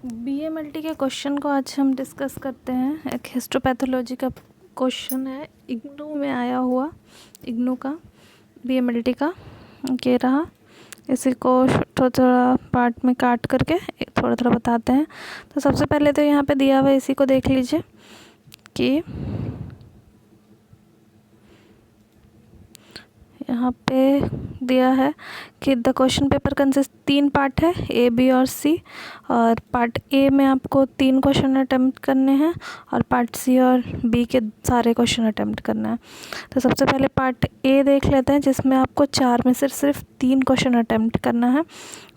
BMLT के question को आज हम डिस्कस करते हैं। एक हिस्टोपैथोलॉजी का क्वेश्चन है, इग्नू में आया हुआ, इग्नू का बीएमएलटी का ये रहा। इसी को थोड़ा थोड़ा पार्ट में काट करके थोड़ा थोड़ा बताते हैं। तो सबसे पहले तो यहाँ पे दिया हुआ है, इसी को देख लीजिए कि यहाँ पे दिया है कि the question paper consist 3 part है, ए बी और सी। और पार्ट ए में आपको 3 क्वेश्चन अटेम्प्ट करने हैं और पार्ट सी और बी के सारे क्वेश्चन अटेम्प्ट करना है। तो सबसे पहले पार्ट ए देख लेते हैं, जिसमें आपको 4 में से सिर्फ 3 क्वेश्चन अटेम्प्ट करना है।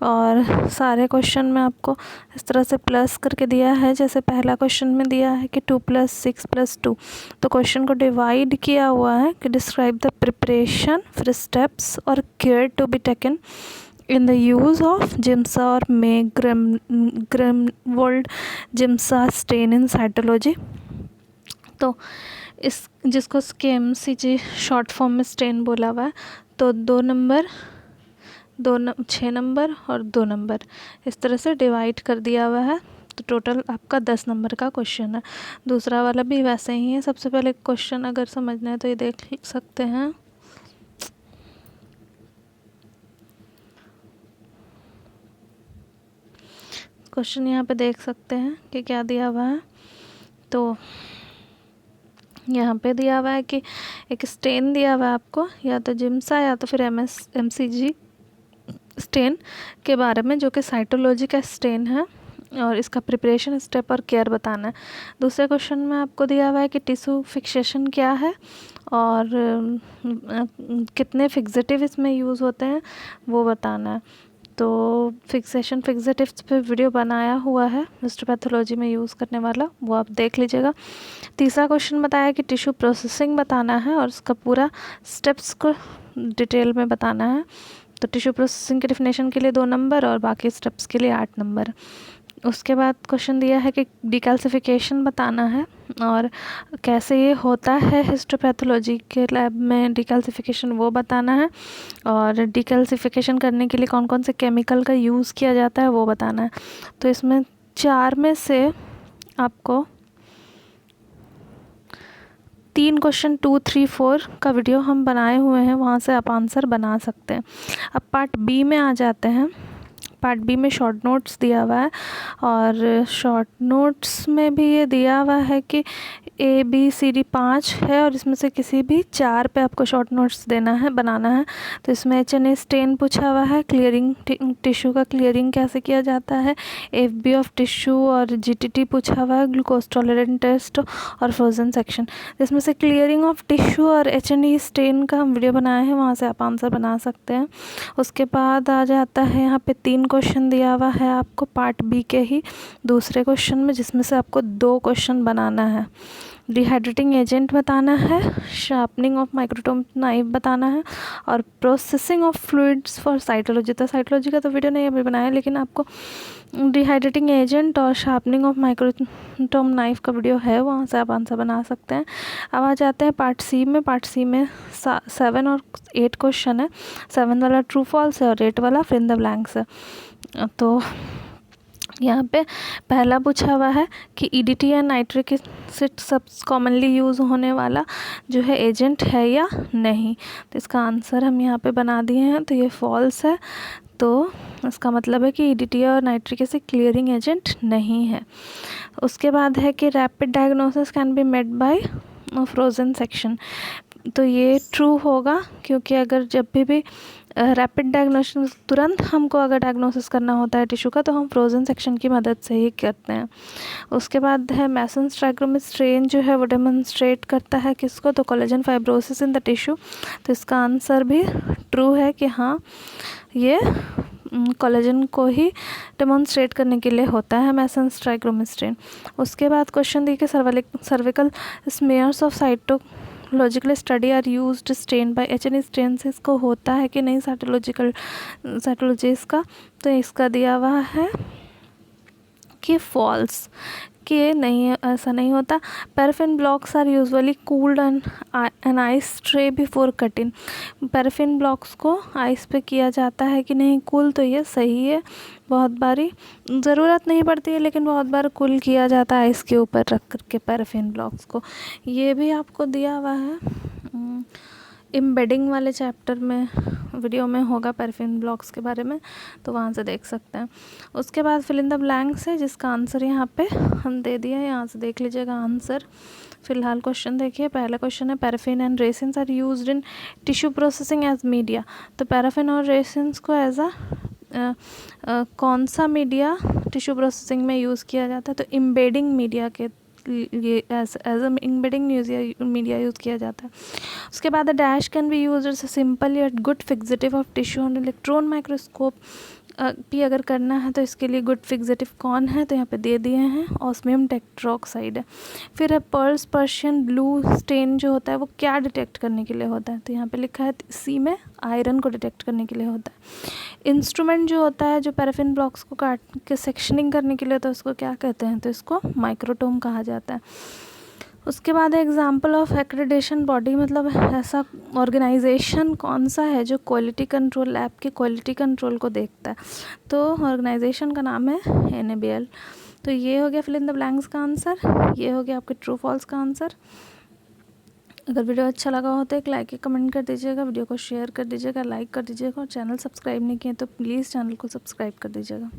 और सारे क्वेश्चन में आपको इस तरह से प्लस करके दिया है। जैसे पहला क्वेश्चन में दिया है कि 2 + 6 + 2, तो क्वेश्चन को डिवाइड किया हुआ है कि डिस्क्राइब द प्रिपरेशन, फिर स्टेप्स और care to be taken in the use of Giemsa और May Grunwald Giemsa stain in cytology. तो इस जिसको SCMCG शॉर्ट फॉर्म में स्टेन बोला हुआ है। तो 2 नंबर, 6 नंबर और 2 नंबर इस तरह से डिवाइड कर दिया हुआ है। तो टोटल आपका 10 नंबर का क्वेश्चन है। दूसरा वाला भी वैसे ही है। सबसे पहले क्वेश्चन अगर समझना है तो ये देख सकते हैं। क्वेश्चन यहाँ पे देख सकते हैं कि क्या दिया हुआ है। तो यहाँ पे दिया हुआ है कि एक स्टेन दिया हुआ है आपको, या तो जिम्सा या तो फिर MCG स्टेन के बारे में, जो कि साइटोलॉजी का स्टेन है और इसका प्रिपरेशन, स्टेप और केयर बताना है। दूसरे क्वेश्चन में आपको दिया हुआ है कि टिश्यू फिक्सेशन क्या है और कितने फिक्सेटिव इसमें यूज़ होते हैं वो बताना है। तो फिक्सेटिव्स पे वीडियो बनाया हुआ है हिस्टोपैथोलॉजी में यूज़ करने वाला, वो आप देख लीजिएगा। तीसरा क्वेश्चन बताया कि टिश्यू प्रोसेसिंग बताना है और उसका पूरा स्टेप्स को डिटेल में बताना है। तो टिश्यू प्रोसेसिंग के डेफिनेशन के लिए 2 नंबर और बाकी स्टेप्स के लिए 8 नंबर। उसके बाद क्वेश्चन दिया है कि डिकैल्सिफिकेशन बताना है और कैसे ये होता है हिस्टोपैथोलॉजी के लैब में डिकैल्सिफिकेशन, वो बताना है। और डिकैल्सिफिकेशन करने के लिए कौन कौन से केमिकल का यूज़ किया जाता है वो बताना है। तो इसमें 4 में से आपको 3 क्वेश्चन 2, 3, 4 का वीडियो हम बनाए हुए हैं, वहाँ से आप आंसर बना सकते हैं। अब पार्ट बी में आ जाते हैं। पार्ट बी में शॉर्ट नोट्स दिया हुआ है और शॉर्ट नोट्स में भी ये दिया हुआ है कि ABCD 5 है और इसमें से किसी भी 4 पे आपको शॉर्ट नोट्स देना है, बनाना है। तो इसमें HNA स्टेन पूछा हुआ है, क्लियरिंग टिश्यू का क्लियरिंग कैसे किया जाता है, FB ऑफ टिश्यू और GTT पूछा हुआ है, ग्लूकोज टॉलरेंट टेस्ट और फ्रोजन सेक्शन। इसमें से क्लियरिंग ऑफ टिश्यू और HNA स्टेन का हम वीडियो बनाए हैं, वहाँ से आप आंसर बना सकते हैं। उसके बाद आ जाता है यहाँ पे 3 क्वेश्चन दिया हुआ है आपको पार्ट बी के ही दूसरे क्वेश्चन में, जिसमें से आपको 2 क्वेश्चन बनाना है। डिहाइड्रेटिंग एजेंट बताना है, शार्पनिंग ऑफ माइक्रोटोम नाइफ बताना है और processing of fluids for cytology. तो साइटोलॉजी का तो वीडियो नहीं अभी बनाया, लेकिन आपको डिहाइड्रेटिंग एजेंट और शार्पनिंग ऑफ माइक्रोटोम नाइफ का वीडियो है, वहाँ से आप आंसर बना सकते हैं। अब आ जाते हैं पार्ट सी में। पार्ट सी में 7 और 8 क्वेश्चन है। 7 वाला ट्रू फॉल्स है और 8 वाला फिल इन द ब्लैंक्स है। तो यहाँ पे पहला पूछा हुआ है कि EDT या नाइट्रिक एसिड सब कॉमनली यूज़ होने वाला जो है एजेंट है या नहीं। तो इसका आंसर हम यहाँ पे बना दिए हैं। तो ये फॉल्स है, तो इसका मतलब है कि EDT और नाइट्रिक एसिड क्लियरिंग एजेंट नहीं है। उसके बाद है कि rapid diagnosis can be made by frozen section. तो ये ट्रू होगा, क्योंकि अगर जब भी रैपिड डायग्नोसिस, तुरंत हमको अगर डायग्नोसिस करना होता है टिश्यू का, तो हम फ्रोजन सेक्शन की मदद से ही करते हैं। उसके बाद है मेसन्स ट्राइक्रोमी स्ट्रेन जो है वो डेमोन्स्ट्रेट करता है किसको, तो collagen fibrosis in the tissue. तो इसका आंसर भी ट्रू है कि हाँ, ये कोलेजन को ही डेमोन्स्ट्रेट करने के लिए होता है मेसन्स ट्राइक्रोमी स्ट्रेन। उसके बाद क्वेश्चन देखिए, cervical smears of cytological study are used stain by HNA stain से इसको होता है कि नहीं साइटोलॉजी का। तो इसका दिया हुआ है कि फॉल्स, कि नहीं, ऐसा नहीं होता। Paraffin blocks are usually cooled on ice tray before cutting. Paraffin blocks को आइस पे किया जाता है कि नहीं कूल, तो ये सही है। बहुत बारी ज़रूरत नहीं पड़ती है, लेकिन बहुत बार कूल किया जाता है आइस के ऊपर रख करके पैराफिन ब्लॉक्स को। ये भी आपको दिया हुआ है एम्बेडिंग वाले चैप्टर में, वीडियो में होगा पैराफिन ब्लॉक्स के बारे में, तो वहाँ से देख सकते हैं। उसके बाद फिल इन द ब्लैंक्स है, जिसका आंसर यहाँ पे हम दे दिया है, यहाँ से देख लीजिएगा आंसर। फिलहाल क्वेश्चन देखिए, पहला क्वेश्चन है paraffin and resins are used in tissue processing as media. तो पैराफिन और रेसिन्स को एज कौन सा मीडिया टिश्यू प्रोसेसिंग में यूज़ किया जाता है? तो एम्बेडिंग मीडिया के ये एज एम्बेडिंग मीडिया यूज़ किया जाता है। उसके बाद dash can be use as a simple yet good fixative of tissue on electron microscope भी अगर करना है तो इसके लिए गुड फिक्सेटिव कौन है? तो यहाँ पे दे दिए हैं, ऑस्मियम टेट्रोक्साइड है। फिर है पर्शियन ब्लू स्टेन जो होता है वो क्या डिटेक्ट करने के लिए होता है? तो यहाँ पे लिखा है सी में आयरन को डिटेक्ट करने के लिए होता है। इंस्ट्रूमेंट जो होता है जो पैराफिन ब्लॉक्स को काट के सेक्शनिंग करने के लिए होता है उसको क्या कहते हैं? तो इसको माइक्रोटोम कहा जाता है। उसके बाद एग्जाम्पल ऑफ एक्रेडिटेशन बॉडी, मतलब ऐसा ऑर्गेनाइजेशन कौन सा है जो क्वालिटी कंट्रोल लैब के क्वालिटी कंट्रोल को देखता है? तो ऑर्गेनाइजेशन का नाम है NABL। तो ये हो गया फिल इन द ब्लैंक्स का आंसर, ये हो गया आपके ट्रू फॉल्स का आंसर। अगर वीडियो अच्छा लगा हो तो एक लाइक या कमेंट कर दीजिएगा, वीडियो को शेयर कर दीजिएगा, लाइक कर दीजिएगा, और चैनल सब्सक्राइब नहीं किए तो प्लीज़ चैनल को सब्सक्राइब कर दीजिएगा।